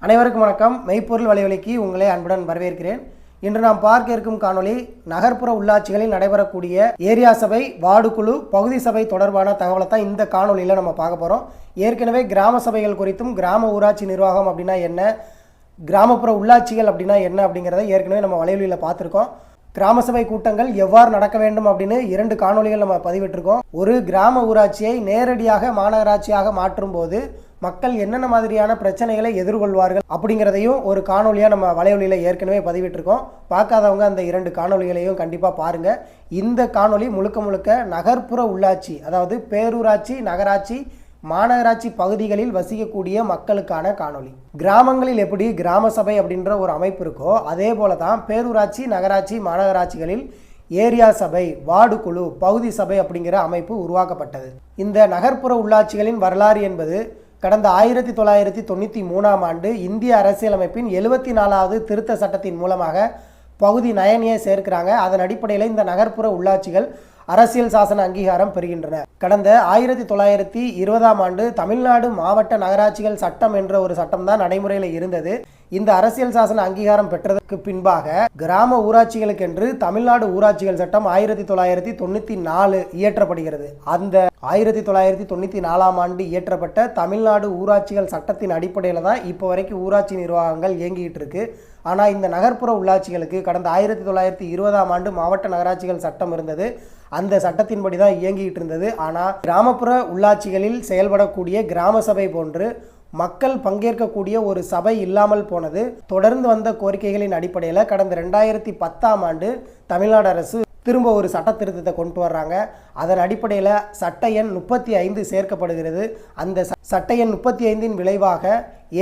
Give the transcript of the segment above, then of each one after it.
அனைவருக்கும் வணக்கம். மெய்ப்பொருள் வலைவலிக்கு உங்களை அன்புடன் வரவேற்கிறேன். இன்று நாம் பார்க்க இருக்கும் காணொளி நகர்ப்புற உள்ளாட்சிகளில் நடைபெறக்கூடிய ஏரியா சபை, வார்டு குழு, பகுதி சபை தொடர்பான தகவலை தான் இந்த காணொலியில் நம்ம பார்க்க போகிறோம். ஏற்கனவே கிராம சபைகள் குறித்தும் கிராம ஊராட்சி நிர்வாகம் அப்படின்னா என்ன, கிராமப்புற உள்ளாட்சிகள் அப்படின்னா என்ன அப்படிங்கிறத ஏற்கனவே நம்ம வலைவலியில் பார்த்துருக்கோம். கிராம சபை கூட்டங்கள் எவ்வாறு நடக்க வேண்டும் அப்படின்னு 2 காணொலிகள் நம்ம பதிவிட்டிருக்கோம். ஒரு கிராம ஊராட்சியை நேரடியாக மாநகராட்சியாக மாற்றும் போது மக்கள் என்னென்ன மாதிரியான பிரச்சனைகளை எதிர்கொள்வார்கள் அப்படிங்கிறதையும் ஒரு காணொலியாக நம்ம வலைவலியில் ஏற்கனவே பதிவிட்டிருக்கோம். பார்க்காதவங்க அந்த 2 காணொலிகளையும் கண்டிப்பாக பாருங்கள். இந்த காணொலி முழுக்க நகர்ப்புற உள்ளாட்சி, அதாவது பேரூராட்சி, நகராட்சி, மாநகராட்சி பகுதிகளில் வசிக்கக்கூடிய மக்களுக்கான காணொலி. கிராமங்களில் எப்படி கிராம சபை அப்படின்ற ஒரு அமைப்பு இருக்கோ அதே போல தான் பேரூராட்சி, நகராட்சி, மாநகராட்சிகளில் ஏரியா சபை, வார்டு குழு, பகுதி சபை அப்படிங்கிற அமைப்பு உருவாக்கப்பட்டது. இந்த நகர்ப்புற உள்ளாட்சிகளின் வரலாறு என்பது கடந்த 1993ஆம் ஆண்டு இந்திய அரசியலமைப்பின் 74வது திருத்த சட்டத்தின் மூலமாக பகுதி நயனியை சேர்க்கிறாங்க. அதன் அடிப்படையில் இந்த நகர்ப்புற உள்ளாட்சிகள் அரசியல் சாசன அங்கீகாரம் பெறுகின்றன. கடந்த 1920ஆம் ஆண்டு தமிழ்நாடு மாவட்ட நகராட்சிகள் சட்டம் என்ற ஒரு சட்டம் தான் நடைமுறையில் இருந்தது. இந்த அரசியல் சாசன அங்கீகாரம் பெற்றதற்கு பின்பாக கிராம ஊராட்சிகளுக்கென்று தமிழ்நாடு ஊராட்சிகள் சட்டம் 1994 இயற்றப்படுகிறது. அந்த 1994ஆம் ஆண்டு இயற்றப்பட்ட தமிழ்நாடு ஊராட்சிகள் சட்டத்தின் அடிப்படையில் தான் இப்போ வரைக்கும் ஊராட்சி நிர்வாகங்கள் இயங்கிட்டு இருக்கு. ஆனால் இந்த நகர்ப்புற உள்ளாட்சிகளுக்கு கடந்த 1920ஆம் ஆண்டு மாவட்ட நகராட்சிகள் சட்டம் இருந்தது. அந்த சட்டத்தின்படி தான் இயங்கிட்டு இருந்தது. ஆனால் கிராமப்புற உள்ளாட்சிகளில் செயல்படக்கூடிய கிராம சபை போன்று மக்கள் பங்கேற்கக்கூடிய ஒரு சபை இல்லாமல் போனது தொடர்ந்து வந்த கோரிக்கைகளின் அடிப்படையில் கடந்த 2010ஆம் ஆண்டு தமிழ்நாடு அரசு திரும்ப ஒரு சட்ட திருத்தத்தை கொண்டு வர்றாங்க. அதன் அடிப்படையில் சட்ட எண் 35 சேர்க்கப்படுகிறது. அந்த சட்ட எண் 35இன் விளைவாக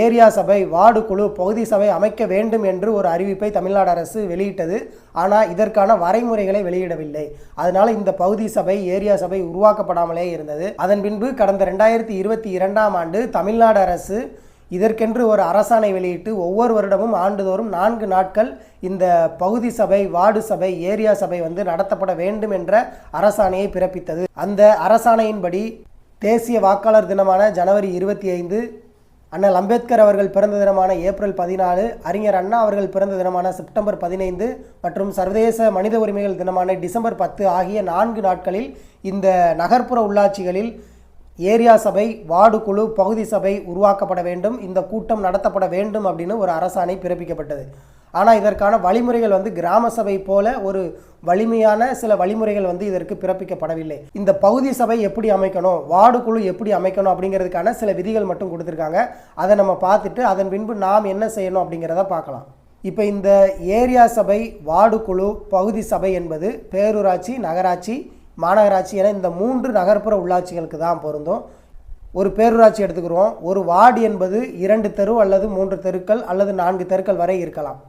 ஏரியா சபை, வார்டு குழு, பகுதி சபை அமைக்க வேண்டும் என்று ஒரு அறிவிப்பை தமிழ்நாடு அரசு வெளியிட்டது. ஆனால் இதற்கான வரைமுறைகளை வெளியிடவில்லை. அதனால் இந்த பகுதி சபை, ஏரியா சபை உருவாக்கப்படாமலே இருந்தது. அதன் பின்பு கடந்த 2022ஆம் ஆண்டு தமிழ்நாடு அரசு இதற்கென்று ஒரு அரசாணை வெளியிட்டு ஒவ்வொரு வருடமும் ஆண்டுதோறும் 4 நாட்கள் இந்த பகுதி சபை, வார்டு சபை, ஏரியா சபை நடத்தப்பட வேண்டும் என்ற அரசாணையை பிறப்பித்தது. அந்த அரசாணையின்படி தேசிய வாக்காளர் தினமான ஜனவரி 25, அண்ணல் அம்பேத்கர் அவர்கள் பிறந்த தினமான ஏப்ரல் 14, அறிஞர் அண்ணா அவர்கள் பிறந்த தினமான செப்டம்பர் 15 மற்றும் சர்வதேச மனித உரிமைகள் தினமான டிசம்பர் 10 ஆகிய 4 நாட்களில் இந்த நகர்ப்புற உள்ளாட்சிகளில் ஏரியா சபை, வார்டு குழு, பகுதி சபை உருவாக்கப்பட வேண்டும், இந்த கூட்டம் நடத்தப்பட வேண்டும் அப்படின்னு ஒரு அரசாணை பிறப்பிக்கப்பட்டது. ஆனால் இதற்கான வழிமுறைகள் கிராம சபை போல ஒரு வலிமையான சில வழிமுறைகள் இதற்கு பிறப்பிக்கப்படவில்லை. இந்த பகுதி சபை எப்படி அமைக்கணும், வார்டு குழு எப்படி அமைக்கணும் அப்படிங்கிறதுக்கான சில விதிகள் மட்டும் கொடுத்துருக்காங்க. அதை நம்ம பார்த்துட்டு அதன் பின்பு நாம் என்ன செய்யணும் அப்படிங்கிறத பார்க்கலாம். இப்போ இந்த ஏரியா சபை, வார்டு குழு, பகுதி சபை என்பது பேரூராட்சி, நகராட்சி, மாநகராட்சி என இந்த 3 நகர்ப்புற உள்ளாட்சிகளுக்கு தான் பொருந்தும். ஒரு பேரூராட்சி எடுத்துக்கிறோம். ஒரு வார்டு என்பது 2 தெரு அல்லது 3 தெருக்கள் அல்லது 4 தெருக்கள் வரை இருக்கலாம்.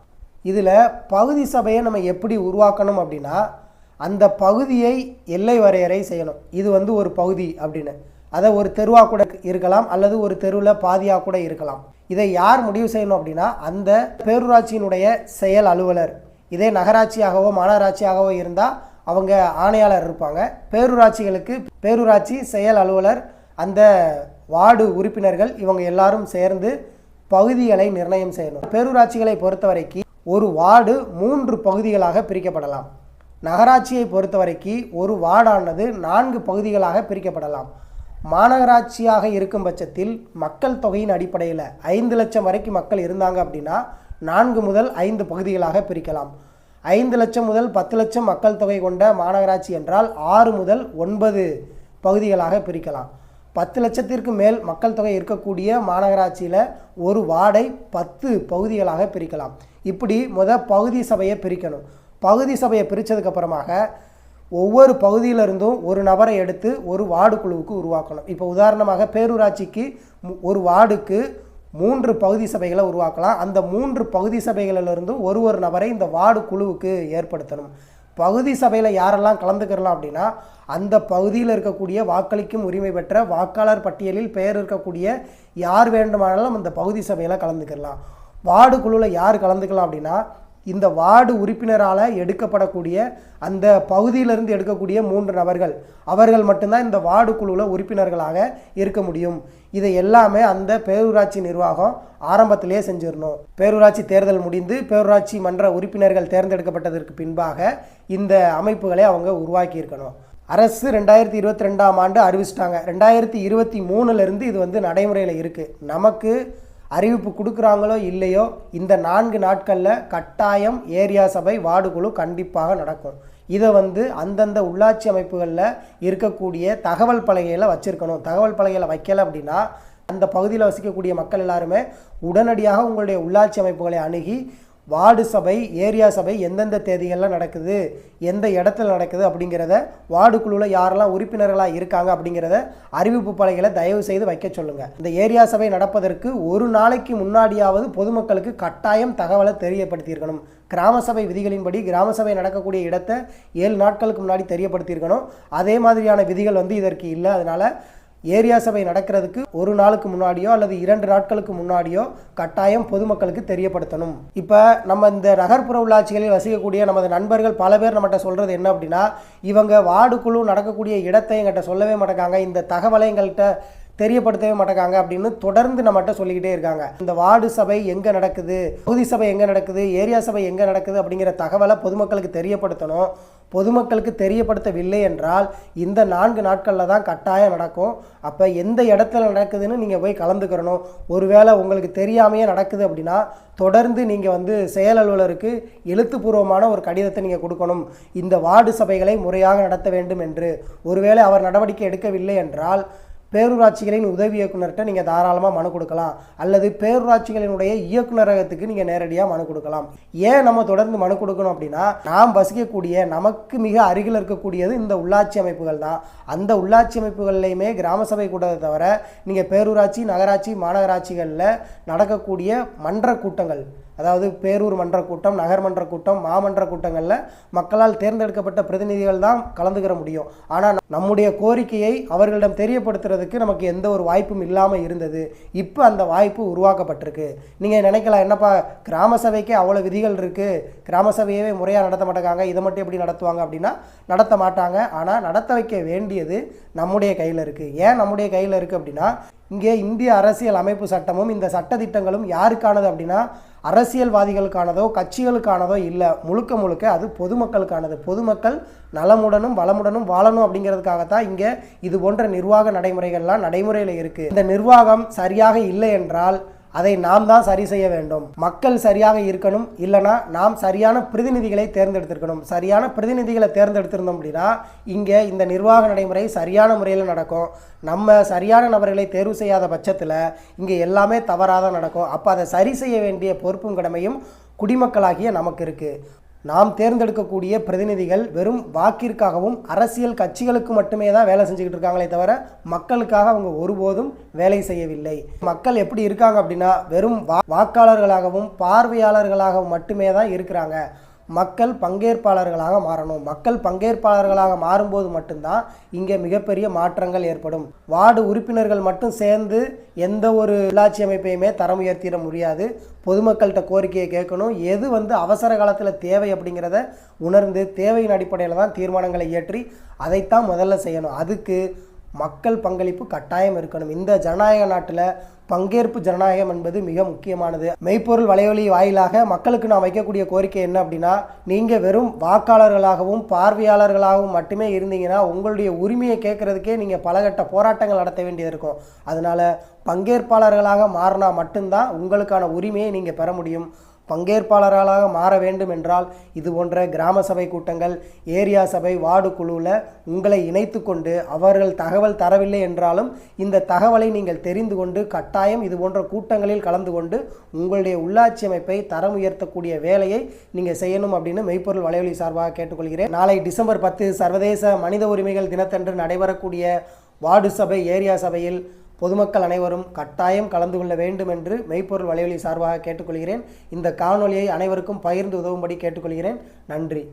இதில் பகுதி சபையை நம்ம எப்படி உருவாக்கணும் அப்படின்னா, அந்த பகுதியை எல்லை வரையறை செய்யணும். இது ஒரு பகுதி அப்படின்னு, அதை ஒரு தெருவாக கூட இருக்கலாம் அல்லது ஒரு தெருவில் பாதியாக கூட இருக்கலாம். இதை யார் முடிவு செய்யணும் அப்படின்னா, அந்த பேரூராட்சியினுடைய செயல் அலுவலர். இதே நகராட்சியாகவோ மாநகராட்சியாகவோ இருந்தால் அவங்க ஆணையாளர் இருப்பாங்க. பேரூராட்சிகளுக்கு பேரூராட்சி செயல் அலுவலர், அந்த வார்டு உறுப்பினர்கள், இவங்க எல்லாரும் சேர்ந்து பகுதிகளை நிர்ணயம் செய்யணும். பேரூராட்சிகளை பொறுத்த வரைக்கும் ஒரு வார்டு 3 பகுதிகளாக பிரிக்கப்படலாம். நகராட்சியை பொறுத்த வரைக்கும் ஒரு வார்டானது 4 பகுதிகளாக பிரிக்கப்படலாம். மாநகராட்சியாக இருக்கும் பட்சத்தில் மக்கள் தொகையின் அடிப்படையில் 5 லட்சம் வரைக்கும் மக்கள் இருந்தாங்க அப்படின்னா 4 முதல் 5 பகுதிகளாக பிரிக்கலாம். 5 லட்சம் முதல் 10 லட்சம் மக்கள் தொகை கொண்ட மாநகராட்சி என்றால் 6 முதல் 9 பகுதிகளாக பிரிக்கலாம். 10 லட்சத்திற்கு மேல் மக்கள் தொகை இருக்கக்கூடிய மாநகராட்சியில் ஒரு வார்டை 10 பகுதிகளாக பிரிக்கலாம். இப்படி பகுதி சபையை பிரிக்கணும். பகுதி சபையை பிரித்ததுக்கப்புறமாக ஒவ்வொரு பகுதியிலிருந்தும் ஒரு நபரை எடுத்து ஒரு வார்டு குழுவுக்கு உருவாக்கணும். இப்போ உதாரணமாக பேரூராட்சிக்கு ஒரு வார்டுக்கு 3 பகுதி சபைகளை உருவாக்கலாம். அந்த 3 பகுதி சபைகளிலிருந்தும் ஒரு நபரை இந்த வார்டு குழுவுக்கு ஏற்படுத்தணும். பகுதி சபையில் யாரெல்லாம் கலந்துக்கலாம் அப்படின்னா, அந்த பகுதியில் இருக்கக்கூடிய வாக்களிக்கும் உரிமை பெற்ற வாக்காளர் பட்டியலில் பெயர் இருக்கக்கூடிய யார் வேண்டுமானாலும் அந்த பகுதி சபையில் கலந்துக்கலாம். வார்டு குழுவில் யார் கலந்துக்கலாம் அப்படின்னா, இந்த வார்டு உறுப்பினரால் எடுக்கப்படக்கூடிய அந்த பகுதியிலிருந்து எடுக்கக்கூடிய 3 நபர்கள் அவர்கள் மட்டும்தான் இந்த வார்டு குழுவில் உறுப்பினர்களாக இருக்க முடியும். இதை எல்லாமே அந்த பேரூராட்சி நிர்வாகம் ஆரம்பத்திலேயே செஞ்சிடணும். பேரூராட்சி தேர்தல் முடிந்து பேரூராட்சி மன்ற உறுப்பினர்கள் தேர்ந்தெடுக்கப்பட்டதற்கு பின்பாக இந்த அமைப்புகளை அவங்க உருவாக்கி இருக்கணும். அரசு 2022ஆம் ஆண்டு அறிவிச்சிட்டாங்க. 2023லேருந்து இது நடைமுறையில் இருக்குது. நமக்கு அறிவிப்பு கொடுக்குறாங்களோ இல்லையோ இந்த 4 நாட்களில் கட்டாயம் ஏரியா சபை வார்டு குழு கண்டிப்பாக நடக்கும். இதை அந்தந்த உள்ளாட்சி அமைப்புகளில் இருக்கக்கூடிய தகவல் பலகையில் வச்சுருக்கணும். தகவல் பலகையில் வைக்கலை அப்படின்னா அந்த பகுதியில் வசிக்கக்கூடிய மக்கள் எல்லாருமே உடனடியாக உங்களுடைய உள்ளாட்சி அமைப்புகளை அணுகி வார்டு சபை ஏரியா சபை எந்தெந்த தேதிகளில் நடக்குது, எந்த இடத்துல நடக்குது அப்படிங்கிறத, வார்டு குழுவில் யாரெல்லாம் உறுப்பினர்களாக இருக்காங்க அப்படிங்கிறத அறிவிப்பு பலகைகளை தயவு செய்து வைக்க சொல்லுங்கள். இந்த ஏரியா சபை நடப்பதற்கு ஒரு நாளைக்கு முன்னாடியாவது பொதுமக்களுக்கு கட்டாயம் தகவலை தெரியப்படுத்தியிருக்கணும். கிராம சபை விதிகளின்படி கிராம சபை நடக்கக்கூடிய இடத்தை 7 நாட்களுக்கு முன்னாடி தெரியப்படுத்தியிருக்கணும். அதே மாதிரியான விதிகள் இதற்கு இல்லை. அதனால் ஏரியா சபை நடக்கிறதுக்கு ஒரு நாளுக்கு முன்னாடியோ அல்லது 2 நாட்களுக்கு முன்னாடியோ கட்டாயம் பொதுமக்களுக்கு தெரியப்படுத்தணும். இப்போ நம்ம இந்த நகர்ப்புற உள்ளாட்சிகளில் வசிக்கக்கூடிய நமது நண்பர்கள் பல பேர் நம்மகிட்ட சொல்கிறது என்ன அப்படின்னா, இவங்க வார்டு குழு நடக்கக்கூடிய இடத்தை எங்கிட்ட சொல்லவே மாட்டேங்காங்க, இந்த தகவலை எங்கள்கிட்ட தெரியப்படுத்தவே மாட்டேங்காங்க அப்படின்னு தொடர்ந்து நம்மகிட்ட சொல்லிக்கிட்டே இருக்காங்க. இந்த வார்டு சபை எங்கே நடக்குது, பகுதி சபை எங்கே நடக்குது, ஏரியா சபை எங்கே நடக்குது அப்படிங்கிற தகவலை பொதுமக்களுக்கு தெரியப்படுத்தணும். பொதுமக்களுக்கு தெரியப்படுத்தவில்லை என்றால் இந்த 4 நாட்களில் தான் கட்டாயம் நடக்கும். அப்போ எந்த இடத்துல நடக்குதுன்னு நீங்கள் போய் கலந்துக்கிறணும். ஒருவேளை உங்களுக்கு தெரியாமையே நடக்குது அப்படின்னா தொடர்ந்து நீங்கள் செயல் அலுவலருக்கு எழுத்துப்பூர்வமான ஒரு கடிதத்தை நீங்கள் கொடுக்கணும். இந்த வார்டு சபைகளை முறையாக நடத்த வேண்டும் என்று. ஒருவேளை அவர் நடவடிக்கை எடுக்கவில்லை என்றால் பேரூராட்சிகளின் உதவி இயக்குநர்கிட்ட நீங்கள் தாராளமாக மனு கொடுக்கலாம், அல்லது பேரூராட்சிகளினுடைய இயக்குநரகத்துக்கு நீங்கள் நேரடியாக மனு கொடுக்கலாம். ஏன் நம்ம தொடர்ந்து மனு கொடுக்கணும் அப்படின்னா, நாம் வசிக்கக்கூடிய நமக்கு மிக அருகில் இருக்கக்கூடியது இந்த உள்ளாட்சி அமைப்புகள் தான். அந்த உள்ளாட்சி அமைப்புகள்லையுமே கிராம சபை கூட்டத்தை தவிர நீங்கள் பேரூராட்சி நகராட்சி மாநகராட்சிகளில் நடக்கக்கூடிய மன்ற கூட்டங்கள், அதாவது பேரூர் மன்ற கூட்டம், நகர்மன்ற கூட்டம், மாமன்ற கூட்டங்களில் மக்களால் தேர்ந்தெடுக்கப்பட்ட பிரதிநிதிகள் தான் கலந்துக்கிற முடியும். ஆனால் நம்முடைய கோரிக்கையை அவர்களிடம் தெரியப்படுத்துறதுக்கு நமக்கு எந்த ஒரு வாய்ப்பும் இல்லாமல் இருந்தது. இப்போ அந்த வாய்ப்பு உருவாக்கப்பட்டிருக்கு. நீங்கள் நினைக்கலாம், என்னப்பா கிராம சபைக்கே அவ்வளோ விதிகள் இருக்குது, கிராம சபையவே முறையாக நடத்த மாட்டாங்க, இதை மட்டும் எப்படி நடத்துவாங்க அப்படின்னா நடத்த மாட்டாங்க. ஆனால் நடத்த வைக்க வேண்டியது நம்முடைய கையில் இருக்குது. ஏன் நம்முடைய கையில் இருக்குது அப்படின்னா, இங்கே இந்திய அரசியல் அமைப்பு சட்டமும் இந்த சட்டத்திட்டங்களும் யாருக்கானது அப்படின்னா அரசியல்வாதிகளுக்கானதோ கட்சிகளுக்கானதோ இல்லை, முழுக்க முழுக்க அது பொதுமக்களுக்கானது. பொதுமக்கள் நலமுடனும் வளமுடனும் வாழணும் அப்படிங்கிறதுக்காகத்தான் இங்கே இது போன்ற நிர்வாக நடைமுறைகள்லாம் நடைமுறையில் இருக்குது. இந்த நிர்வாகம் சரியாக இல்லை என்றால் அதை நாம் தான் சரி செய்ய வேண்டும். மக்கள் சரியாக இருக்கணும், இல்லைனா நாம் சரியான பிரதிநிதிகளை தேர்ந்தெடுத்திருக்கணும். சரியான பிரதிநிதிகளை தேர்ந்தெடுத்திருந்தோம் அப்படின்னா இங்கே இந்த நிர்வாக நடைமுறை சரியான முறையில் நடக்கும். நம்ம சரியான நபர்களை தேர்வு செய்யாத பட்சத்தில் இங்கே எல்லாமே தவறாக நடக்கும். அப்போ அதை சரி செய்ய வேண்டிய பொறுப்பும் கடமையும் குடிமக்களாகிய நமக்கு இருக்குது. நாம் தேர்ந்தெடுக்கக்கூடிய பிரதிநிதிகள் வெறும் வாக்கிற்காகவும் அரசியல் கட்சிகளுக்கு மட்டுமே தான் வேலை செஞ்சுக்கிட்டு இருக்காங்களே தவிர மக்களுக்காக அவங்க ஒருபோதும் வேலை செய்யவில்லை. மக்கள் எப்படி இருக்காங்க அப்படின்னா வெறும் வாக்காளர்களாகவும் பார்வையாளர்களாகவும் மட்டுமே தான் இருக்கிறாங்க. மக்கள் பங்கேற்பாளர்களாக மாறணும். மக்கள் பங்கேற்பாளர்களாக மாறும்போது மட்டும்தான் இங்கே மிகப்பெரிய மாற்றங்கள் ஏற்படும். வார்டு உறுப்பினர்கள் மட்டும் சேர்ந்து எந்த ஒரு உள்ளாட்சி அமைப்பையுமே தரம் உயர்த்திட முடியாது. பொதுமக்கள்கிட்ட கோரிக்கையை கேட்கணும். எது அவசர காலத்தில் தேவை அப்படிங்கிறத உணர்ந்து தேவையின் அடிப்படையில் தான் தீர்மானங்களை இயற்றி அதைத்தான் முதல்ல செய்யணும். அதுக்கு மக்கள் பங்களிப்பு கட்டாயம் இருக்கணும். இந்த ஜனநாயக நாட்டில் பங்கேற்பு ஜனநாயகம் என்பது மிக முக்கியமானது. மெய்ப்பொருள் வலையொலி வாயிலாக மக்களுக்கு நான் வைக்கக்கூடிய கோரிக்கை என்ன அப்படின்னா, நீங்கள் வெறும் வாக்காளர்களாகவும் பார்வையாளர்களாகவும் மட்டுமே இருந்தீங்கன்னா உங்களுடைய உரிமையை கேட்கறதுக்கே நீங்கள் பலகட்ட போராட்டங்கள் நடத்த வேண்டியது இருக்கும். அதனால் பங்கேற்பாளர்களாக மாறினா மட்டும்தான் உங்களுக்கான உரிமையை நீங்கள் பெற முடியும். பங்கேற்பாளர்களாக மாற வேண்டும் என்றால் இது போன்ற கிராம சபை கூட்டங்கள், ஏரியா சபை, வார்டு குழுவில் உங்களை இணைத்து கொண்டு அவர்கள் தகவல் தரவில்லை என்றாலும் இந்த தகவலை நீங்கள் தெரிந்து கொண்டு கட்டாயம் இது போன்ற கூட்டங்களில் கலந்து கொண்டு உங்களுடைய உள்ளாட்சி அமைப்பை தரம் உயர்த்தக்கூடிய வேலையை நீங்கள் செய்யணும் அப்படின்னு மெய்ப்பொருள் வலையொலி சார்பாக கேட்டுக்கொள்கிறேன். நாளை டிசம்பர் 10 சர்வதேச மனித உரிமைகள் தினத்தன்று நடைபெறக்கூடிய வார்டு சபை, ஏரியா சபையில் பொதுமக்கள் அனைவரும் கட்டாயம் கலந்து கொள்ள வேண்டும் என்று மெய்ப்பொருள் வலையொலி சார்பாக கேட்டுக்கொள்கிறேன். இந்த காணொலியை அனைவருக்கும் பகிர்ந்து உதவும்படி கேட்டுக்கொள்கிறேன். நன்றி.